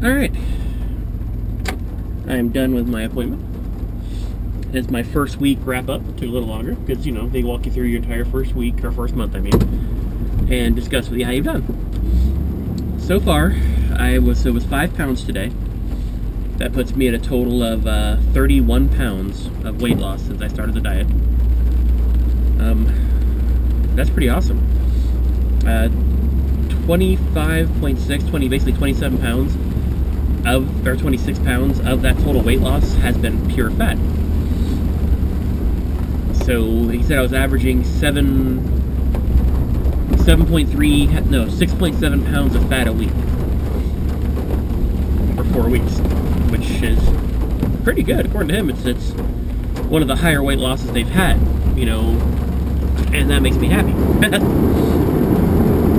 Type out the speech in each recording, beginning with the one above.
Alright. I am done with my appointment. It's my first week wrap up. Took a little longer because, you know, they walk you through your entire first week, or first month, I mean, and discuss with you how you've done. So far, it was 5 pounds today. That puts me at a total of 31 pounds of weight loss since I started the diet. That's pretty awesome. 25.6, basically 27 pounds or 26 pounds of that total weight loss has been pure fat. So he said I was averaging 6.7 pounds of fat a week for 4 weeks, which is pretty good according to him. It's one of the higher weight losses they've had, you know, and that makes me happy.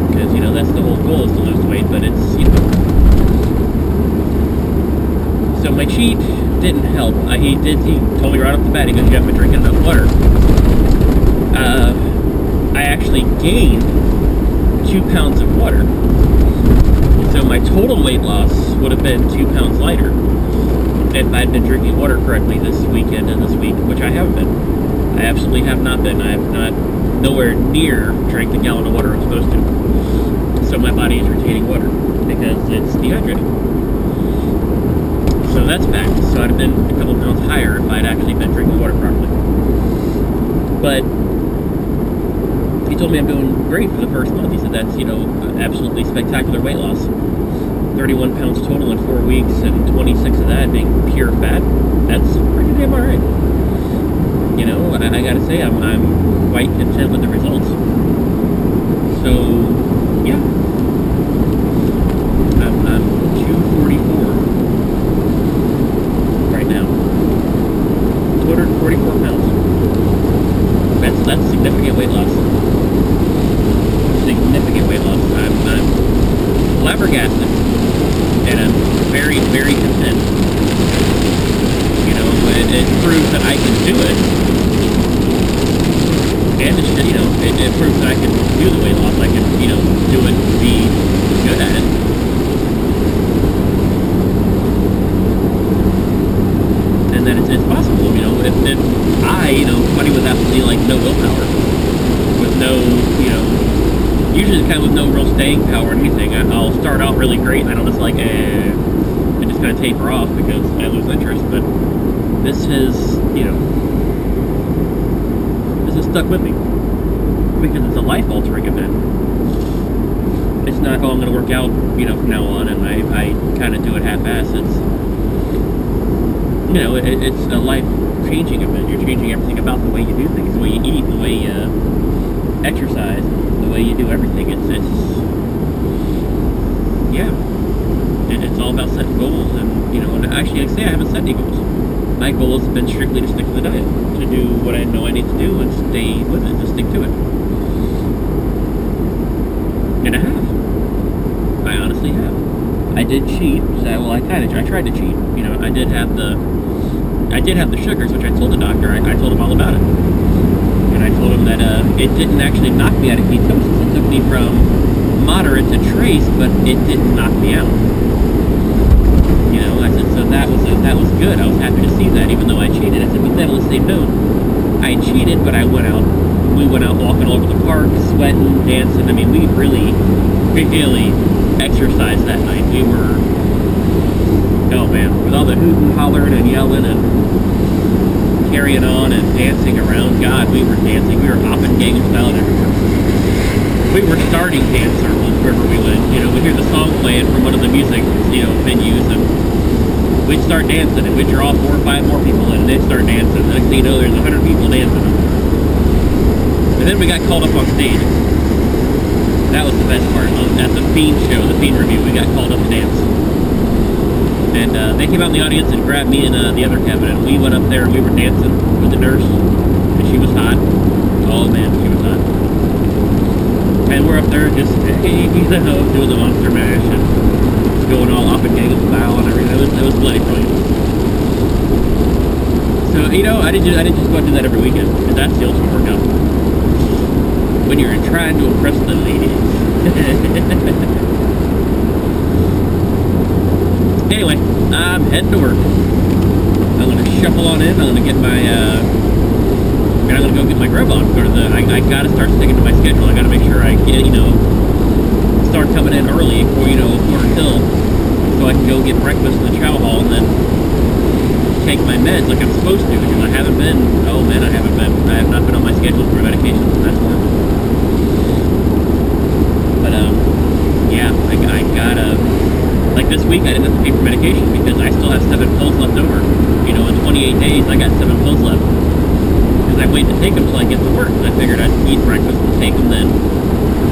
Because, you know, that's the whole goal, is to lose weight, but it's, you know. So my cheat didn't help. He told me right off the bat, he goes, you haven't been drinking enough water. I actually gained 2 pounds of water. So my total weight loss would have been 2 pounds lighter if I'd been drinking water correctly this weekend and this week, which I haven't been. I absolutely have not been. I have not, nowhere near drank the gallon of water I'm supposed to. So my body is retaining water because it's dehydrated. So that's fact. So I'd have been a couple pounds higher if I'd actually been drinking water properly. But he told me I'm doing great for the first month. He said that's, you know, absolutely spectacular weight loss. 31 pounds total in 4 weeks, and 26 of that being pure fat. That's pretty damn alright. You know, I gotta say, I'm quite content with the results. So, yeah. I'm 244 right now. 244 pounds. That's significant weight loss. Significant weight loss. I'm flabbergasted, and I'm very, very content. You know, it proves that I can do it, and it's, you know, it proves that I can do the weight loss. I can, you know, do it and be good at it. And that it's possible. You know, if I, you know, somebody with absolutely like no willpower, with no, you know, usually kind of with no real staying power or anything, I'll start out really great, and then I'll just like, and just kind of taper off because I lose interest. But this has, you know, this has stuck with me because it's a life-altering event. It's not, oh, I'm going to work out, you know, from now on, and I kind of do it half-assed. It's, you know, it's a life-changing event. You're changing everything about the way you do things, the way you eat, the way you exercise, the way you do everything. It's all about setting goals, and, you know, and actually, I say I haven't set any goals. My goal has been strictly to stick to the diet, to do what I know I need to do and stay with it, to stick to it. And I have. I honestly have. I did cheat. Well, I tried to cheat. You know, I did have the sugars, which I told the doctor. I told him all about it. And I told him that it didn't actually knock me out of ketosis. It took me from moderate to trace, but it didn't knock me out. You know, I said, so that was good. I was happy to see that, even though I cheated. I said, but then on the same note, I cheated, but we went out walking all over the park, sweating, dancing. I mean, we really exercised that night. We were, oh man, with all the hooting, hollering, and yelling, and carrying on, and dancing around. God, we were dancing. We were hopping, gang style everywhere. We were starting dance circles wherever we went. You know, we'd hear the song playing from one of the music, you know, venues, and we'd start dancing, and we'd draw 4 or 5 more people in, and they'd start dancing. The next thing you know, there's 100 people dancing. And then we got called up on stage. That was the best part. At the Fiend show, the Fiend review, we got called up to dance. And they came out in the audience and grabbed me and the other Kevin, and we went up there and we were dancing with the nurse, and she was hot. Oh man, she was hot. And we're up there just, hey, you know, doing the monster mash and going all up and getting style and everything. It was bloody brilliant. So, you know, I didn't just go out and do that every weekend, because that's the ultimate workout. When you're trying to impress the ladies. I'm heading to work. I'm gonna shuffle on in. I'm gonna get my, I'm gonna go get my grub on. Go to the. I gotta start sticking to my schedule. I gotta make sure I get, start coming in early, or quarter till, so I can go get breakfast in the chow hall and then take my meds like I'm supposed to. Because I haven't been. Oh man, I haven't been. I have not been on my schedule for medications. And that's horrible. But yeah, I gotta. Like this week, I didn't have to pay for medication because I still have 7 pills left over. In 28 days, I got 7 pills left. Because I waited to take them till I get to work. And I figured I'd eat breakfast and take them then.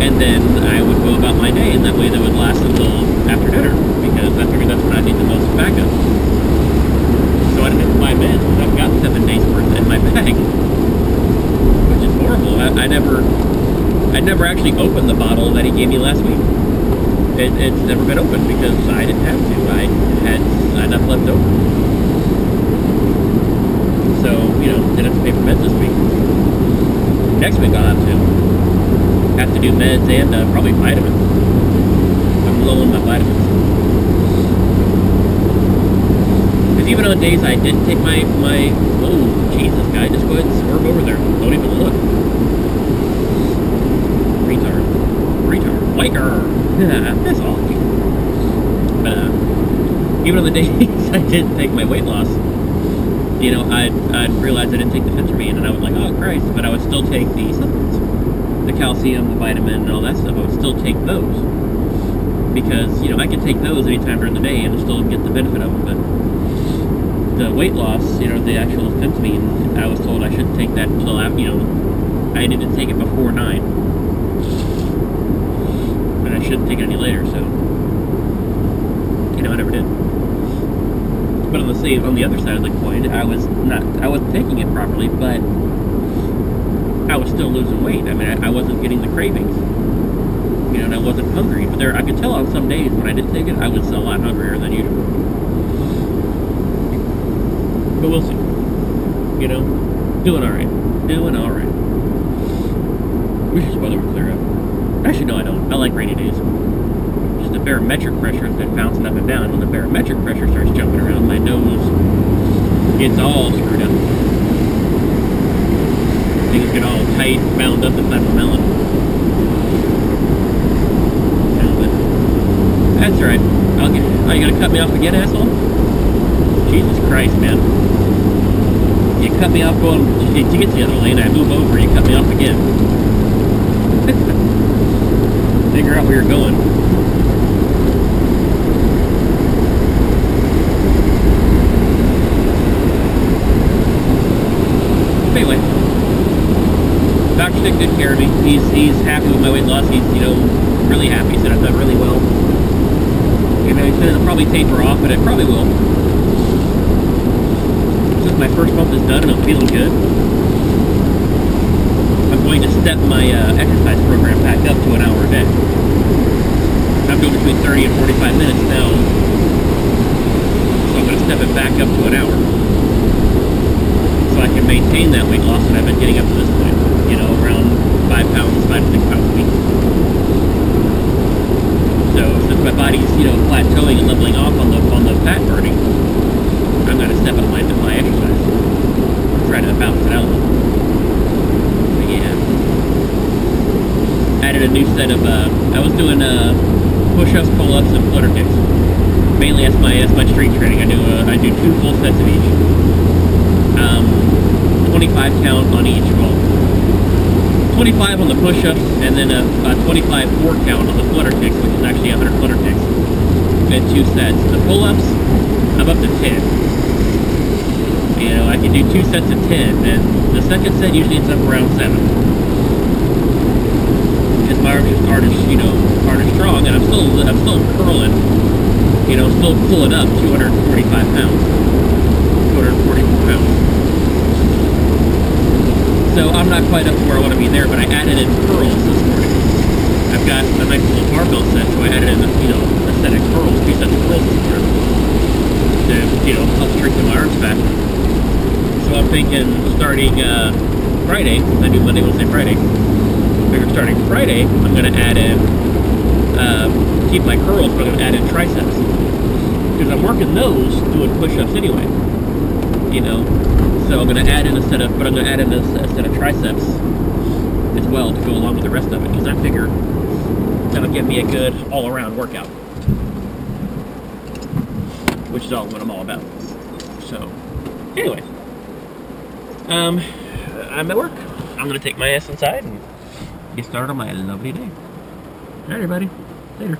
And then I would go about my day, and that way they would last until after dinner. Because I figured that's when I need the most backup. So I didn't have to buy meds, but I've got 7 days worth in my bag. Which is horrible. I never actually opened the bottle that he gave me last week. It's never been opened because I didn't have to. I had enough left over. So, didn't have to pay for meds this week. Next week I'll have to do meds and probably vitamins. I'm low on my vitamins. Because even on days I didn't take my oh, Jesus, guy, just go ahead and swerve over there. Don't even look. Retard. Waker! That's all. But, even on the days I didn't take my weight loss, I'd realize I didn't take the phentermine, and I was like, oh, Christ, but I would still take the supplements. The calcium, the vitamin, and all that stuff, I would still take those. Because, I could take those anytime during the day and still get the benefit of them, but the weight loss, the actual phentermine, I was told I shouldn't take that until, I needed to take it before 9. I shouldn't take it any later, so I never did. But on the other side of the coin, I wasn't taking it properly, but I was still losing weight. I mean, I wasn't getting the cravings, and I wasn't hungry. But I could tell on some days when I didn't take it, I was a lot hungrier than usual. But we'll see. Doing all right. Wish this weather would clear up. Actually, no, I don't. I like rainy days. Just the barometric pressure has been bouncing up and down. When the barometric pressure starts jumping around, my nose gets all screwed up. Things get all tight, bound up inside my melon. But that's all right. Oh, you gonna cut me off again, asshole? Jesus Christ, man. You cut me off going to get to the other lane, I move over, you cut me off again. Figure out where you're going. Anyway, Dr. Dick did care of me. He's happy with my weight loss. He's, really happy. He said I've done really well. He said it'll probably taper off, but it probably will. Since my first month is done and I'm feeling good, I'm going to step my exercise program back up to an hour a day. I'm doing between 30 and 45 minutes now, so I'm going to step it back up to an hour, so I can maintain that weight loss that I've been getting up to this point, around 5 pounds, 5 to 6 pounds a week. So since my body's, plateauing and leveling off on the fat burning, I'm going to step up my exercise, try to balance it out a little. Yeah. Added a new set of, I was doing push-ups, pull-ups, and flutter kicks. Mainly that's my strength training. I do 2 full sets of each. 25 count on each. Well, 25 on the push-ups, and then a 25 4 count on the flutter kicks, which is actually 100 flutter kicks. And 2 sets. The pull-ups, I'm up to 10. I can do 2 sets of 10, and the second set usually ends up around 7. Because my arms are strong, and I'm still curling, still pulling up 245 pounds, 244 pounds. So I'm not quite up to where I want to be there, but I added in curls this morning. I've got a nice little barbell set, so I added in, a set of curls, 2 sets of curls this morning to, help strengthen my arms back. So I'm thinking starting Friday, since I do Monday, Wednesday, Friday. Starting Friday, I'm going to add in, keep my curls, but I'm going to add in triceps. because I'm working those doing push-ups anyway. You know, so I'm going to add in a set of, but I'm going to add in a set of triceps as well to go along with the rest of it, because I figure that'll give me a good all-around workout, which is what I'm all about. So, anyway, I'm at work. I'm going to take my ass inside and get started on my lovely day. All right, everybody. Later.